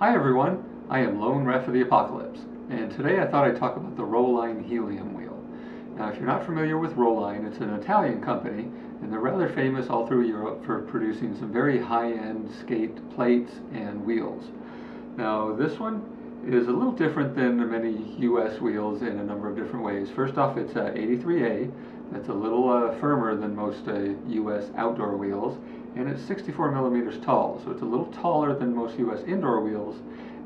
Hi everyone, I am Lone Ref of the Apocalypse, and today I thought I'd talk about the Roll-Line Helium wheel. Now if you're not familiar with Roll-Line, it's an Italian company, and they're rather famous all through Europe for producing some very high-end skate plates and wheels. Now this one is a little different than many US wheels in a number of different ways. First off, it's 83A. That's a little firmer than most US outdoor wheels, and it's 64 millimeters tall, so it's a little taller than most US indoor wheels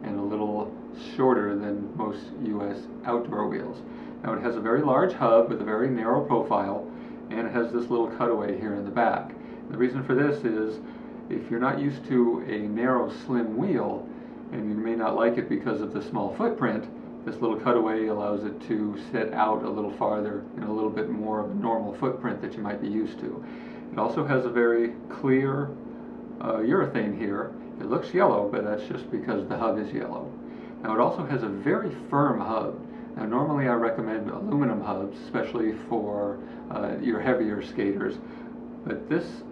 and a little shorter than most US outdoor wheels. Now it has a very large hub with a very narrow profile, and it has this little cutaway here in the back. The reason for this is if you're not used to a narrow, slim wheel, and you may not like it because of the small footprint, this little cutaway allows it to sit out a little farther in a little bit more of a normal footprint that you might be used to. It also has a very clear urethane here. It looks yellow, but that's just because the hub is yellow. Now it also has a very firm hub. Now normally I recommend aluminum hubs, especially for your heavier skaters, but this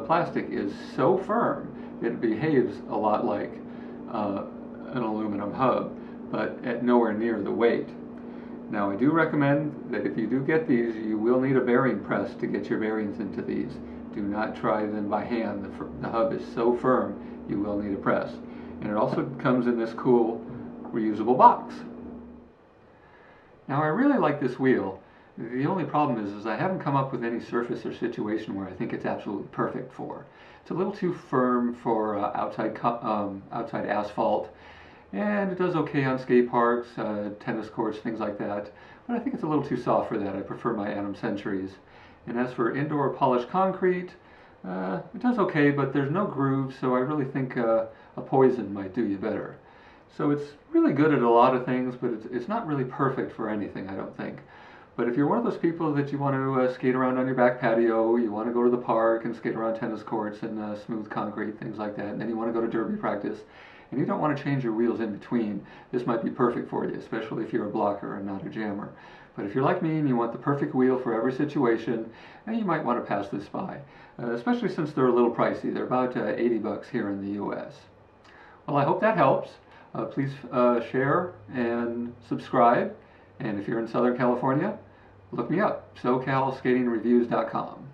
plastic is so firm it behaves a lot like an aluminum hub, but at nowhere near the weight. Now I do recommend that if you do get these, you will need a bearing press to get your bearings into these. Do not try them by hand. The hub is so firm you will need a press. And it also comes in this cool reusable box. Now I really like this wheel. The only problem is I haven't come up with any surface or situation where I think it's absolutely perfect for. It's a little too firm for outside asphalt, and it does okay on skate parks, tennis courts, things like that. But I think it's a little too soft for that. I prefer my Atom Centuries. And as for indoor polished concrete, it does okay, but there's no grooves, so I really think a Poison might do you better. So it's really good at a lot of things, but it's not really perfect for anything, I don't think. But if you're one of those people that you want to skate around on your back patio, you want to go to the park and skate around tennis courts and smooth concrete, things like that, and then you want to go to derby practice, and you don't want to change your wheels in between, this might be perfect for you, especially if you're a blocker and not a jammer. But if you're like me and you want the perfect wheel for every situation, then you might want to pass this by, especially since they're a little pricey. They're about 80 bucks here in the US. Well, I hope that helps. Please share and subscribe, and if you're in Southern California, look me up, SoCalSkatingReviews.com.